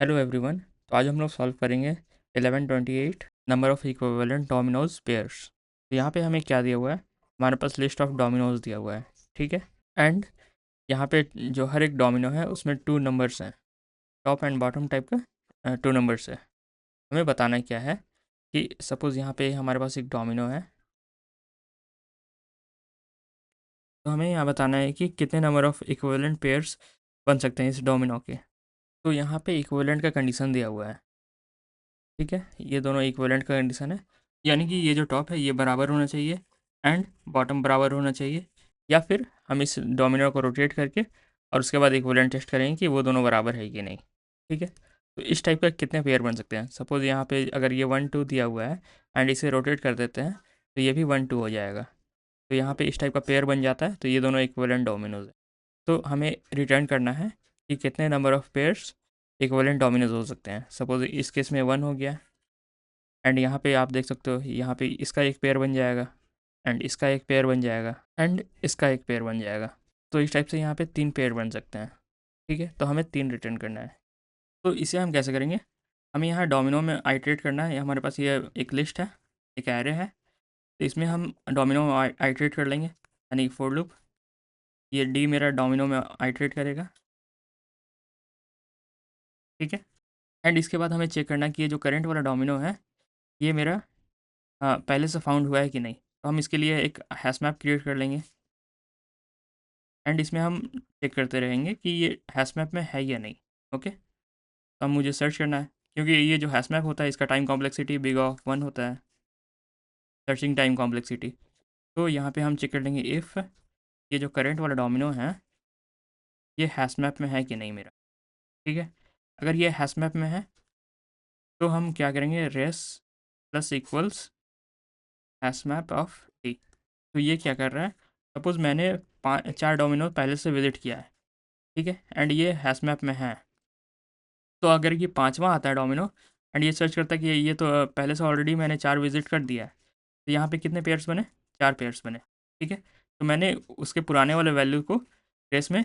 Hello everyone. तो आज हम लोग सॉल्व करेंगे 1128 number of equivalent Domino's pairs. तो यहाँ पे हमें क्या दिया हुआ है, हमारे पास लिस्ट ऑफ डोमिनोज दिया हुआ है, ठीक है। एंड यहाँ पे जो हर एक डोमिनो है उसमें टू नंबर्स हैं, टॉप एंड बॉटम टाइप का टू नंबर्स है। हमें बताना क्या है कि सपोज़ यहाँ पे हमारे पास एक डोमिनो है, तो हमें यहाँ बताना है कि कितने नंबर ऑफ़ इक्विवेलेंट पेयर्स बन सकते हैं इस डोमिनो के। तो यहाँ पे इक्विवेलेंट का कंडीशन दिया हुआ है, ठीक है। ये दोनों इक्विवेलेंट का कंडीशन है, यानी कि ये जो टॉप है ये बराबर होना चाहिए एंड बॉटम बराबर होना चाहिए, या फिर हम इस डोमिनो को रोटेट करके और उसके बाद इक्विवेलेंट टेस्ट करेंगे कि वो दोनों बराबर है कि नहीं, ठीक है। तो इस टाइप का कितने पेयर बन सकते हैं, सपोज़ यहाँ पे अगर ये 1 2 दिया हुआ है एंड इसे रोटेट कर देते हैं तो ये भी 1 2 हो जाएगा। तो यहाँ पे इस टाइप का पेयर बन जाता है, तो ये दोनों इक्विवेलेंट डोमिनोज है। तो हमें रिटर्न करना है कि कितने number of pairs equivalent Domino's हो सकते हैं। सपोज़ इस केस में 1 हो गया, एंड यहाँ पे आप देख सकते हो यहाँ पे इसका एक पेयर बन जाएगा एंड इसका एक पेयर बन जाएगा एंड इसका एक पेयर बन जाएगा। तो इस टाइप से यहाँ पे 3 पेयर बन सकते हैं, ठीक है। तो हमें 3 रिटर्न करना है। तो इसे हम कैसे करेंगे, हमें यहाँ डोमिनो में आइटरेट करना है। हमारे पास ये एक लिस्ट है, एक एरे है, तो इसमें हम डोमिनो में आइटरेट कर लेंगे, यानी फॉर लूप। ये डी मेरा डोमिनो में आइटरेट करेगा, ठीक है। एंड इसके बाद हमें चेक करना है कि ये जो करंट वाला डोमिनो है ये मेरा पहले से फाउंड हुआ है कि नहीं। तो हम इसके लिए एक हैश मैप क्रिएट कर लेंगे एंड इसमें हम चेक करते रहेंगे कि ये हैश मैप में है या नहीं, ओके। तो अब मुझे सर्च करना है, क्योंकि ये जो हैश मैप होता है इसका टाइम कॉम्प्लेक्सिटी बिग ऑफ 1 होता है, सर्चिंग टाइम कॉम्प्लेक्सिटी। तो यहाँ पे हम चेक कर लेंगे इफ़ ये जो करंट वाला डोमिनो है ये हैश मैप में है कि नहीं मेरा, ठीक है। अगर ये हैश मैप में है तो हम क्या करेंगे, res plus equals hash map of D. तो ये क्या कर रहा है, सपोज़ मैंने 4 डोमिनो पहले से विजिट किया है, ठीक है, एंड ये हैश मैप में है। तो अगर ये पाँचवा आता है डोमिनो एंड ये सर्च करता है कि ये तो पहले से ऑलरेडी मैंने 4 विजिट कर दिया है, तो यहाँ पे कितने पेयर्स बने, 4 पेयर्स बने, ठीक है। तो मैंने उसके पुराने वाले वैल्यू को रेस में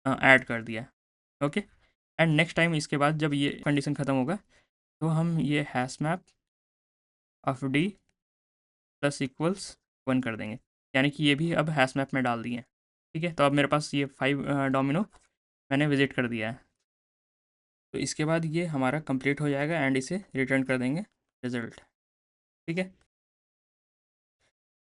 ऐड कर दिया, ओके। एंड नेक्स्ट टाइम इसके बाद जब ये कंडीशन ख़त्म होगा तो हम ये hash map of D plus equals 1 कर देंगे, यानी कि ये भी अब हैश मैप में डाल दिए हैं, ठीक है। तो अब मेरे पास ये 5 डोमिनो मैंने विजिट कर दिया है। तो इसके बाद ये हमारा कंप्लीट हो जाएगा एंड इसे रिटर्न कर देंगे रिजल्ट, ठीक है।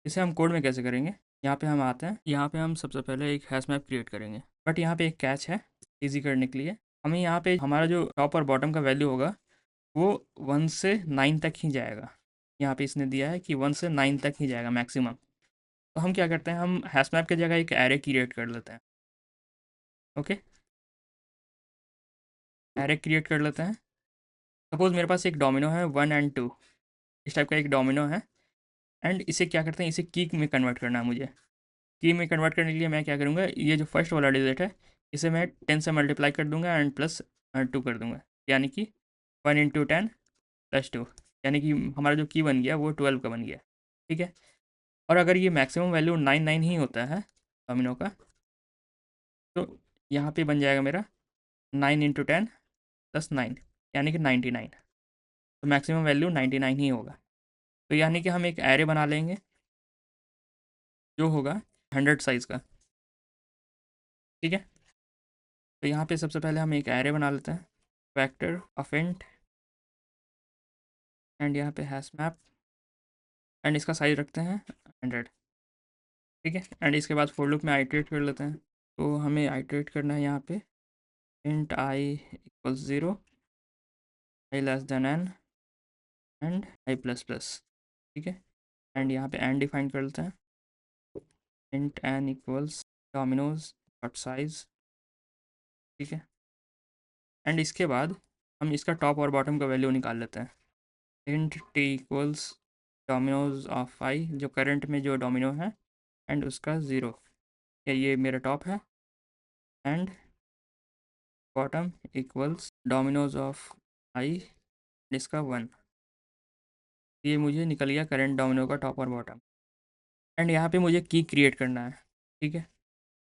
इसे हम कोड में कैसे करेंगे, यहाँ पे हम आते हैं, यहाँ पे हम सबसे पहले एक हैश मैप क्रिएट करेंगे, बट यहाँ पे एक कैच है इजी करने के लिए। हमें यहाँ पे हमारा जो टॉप और बॉटम का वैल्यू होगा वो 1 से 9 तक ही जाएगा। यहाँ पे इसने दिया है कि 1 से 9 तक ही जाएगा मैक्सिमम। तो हम क्या करते हैं, हम हैश मैप की जगह एक एरे क्रिएट कर लेते हैं, ओके। एरे क्रिएट कर लेते हैं। सपोज़ मेरे पास एक डोमिनो है 1 and 2, इस टाइप का एक डोमिनो है एंड इसे क्या करते हैं, इसे की में कन्वर्ट करना है मुझे। की में कन्वर्ट करने के लिए मैं क्या करूँगा, ये जो फर्स्ट वाला डिजिट है इसे मैं 10 से मल्टीप्लाई कर दूंगा एंड प्लस 2 कर दूंगा, यानी कि 1 × 10 + 2, यानी कि हमारा जो की बन गया वो 12 का बन गया, ठीक है। और अगर ये मैक्सिमम वैल्यू 9 ही होता है डोमिनो का, तो यहाँ पे बन जाएगा मेरा 9 × 10 + 9, यानी कि 99। तो मैक्सिमम वैल्यू 99 ही होगा। तो यानी कि हम एक एरे बना लेंगे जो होगा 100 साइज़ का, ठीक है। तो यहाँ पे सबसे पहले हम एक एरे बना लेते हैं, फैक्टर ऑफ इंट एंड यहाँ पे हैश मैप एंड इसका साइज रखते हैं 100, ठीक है। एंड इसके बाद फॉर लूप में आइटरेट कर लेते हैं। तो हमें आइटरेट करना है यहाँ पे int I equals 0, I less than N and I plus plus, ठीक है। एंड यहाँ पे एन डिफाइन कर लेते हैं, int N equals dominoes dot size, ठीक है। एंड इसके बाद हम इसका टॉप और बॉटम का वैल्यू निकाल लेते हैं। Int T equals dominoes of I, जो करंट में जो डोमिनो है एंड उसका 0, ये मेरा टॉप है, and bottom equals dominoes of I इसका 1। ये मुझे निकल गया करंट डोमिनो का टॉप और बॉटम। एंड यहाँ पे मुझे की क्रिएट करना है, ठीक है।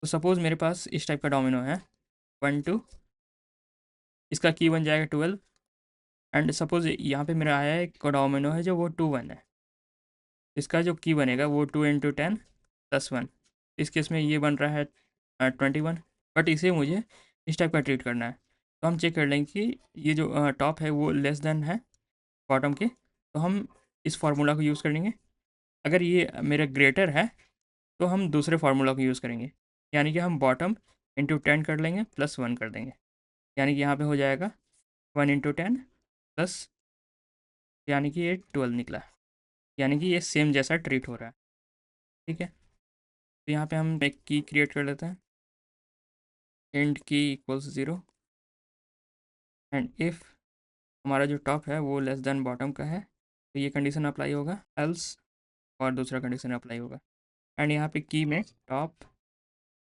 तो सपोज़ मेरे पास इस टाइप का डोमिनो है 1 2, इसका की बन जाएगा 12 एंड सपोज यहाँ पे मेरा आया है एक डोमिनो है जो वो 2 1 है, इसका जो की बनेगा वो 2 × 10 + 1। इस केस में ये बन रहा है 21, बट इसे मुझे इस टाइप का ट्रीट करना है। तो हम चेक कर लेंगे कि ये जो टॉप है वो लेस देन है बॉटम के, तो हम इस फार्मूला को यूज़ करेंगे। अगर ये मेरा ग्रेटर है तो हम दूसरे फार्मूला को यूज़ करेंगे, यानी कि हम बॉटम इंटू 10 कर लेंगे प्लस 1 कर देंगे, यानी कि यहाँ पे हो जाएगा 1 × 10 प्लस, यानी कि ये 12 निकला, यानी कि ये सेम जैसा ट्रीट हो रहा है। ठीक है, तो यहाँ पे हम एक की क्रिएट कर लेते हैं, एंड की इक्वल्स 0, एंड इफ़ हमारा जो टॉप है वो लेस देन बॉटम का है तो ये कंडीशन अप्लाई होगा, एल्स और दूसरा कंडीशन अप्लाई होगा। एंड यहाँ पे की में top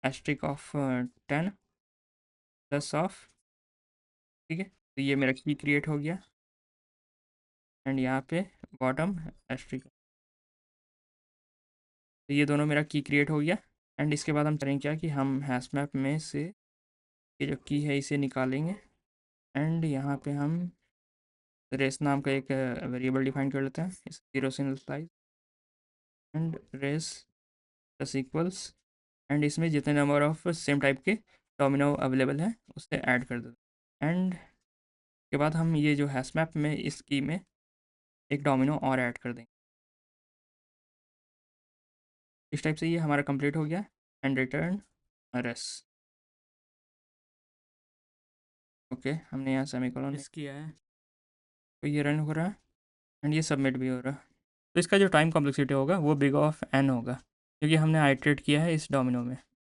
asterisk of 10 plus of, ठीक है, तो ये मेरा की क्रिएट हो गया। एंड यहाँ पे बॉटम एस्ट्रिक, तो ये दोनों मेरा की क्रिएट हो गया। एंड इसके बाद हम करेंगे क्या कि हम हैश मैप में से ये जो की है इसे निकालेंगे, एंड यहाँ पे हम रेस नाम का एक वेरिएबल डिफाइन कर लेते हैं, इस 0 से initialize, and res plus equals, and इसमें जितने नंबर ऑफ सेम टाइप के डोमिनो अवेलेबल हैं उससे ऐड कर देते हैं। एंड के बाद हम ये जो हैश मैप में इस की में एक डोमिनो और ऐड कर देंगे। इस टाइप से ये हमारा कंप्लीट हो गया, एंड रिटर्न रेस। ओके, हमने यहाँ सेमीकोलन किया है, तो ये रन हो रहा है एंड ये सबमिट भी हो रहा है। तो इसका जो टाइम कॉम्प्लेक्सिटी होगा वो बिग ऑफ n होगा, क्योंकि हमने आइट्रेट किया है इस डोमिनो में।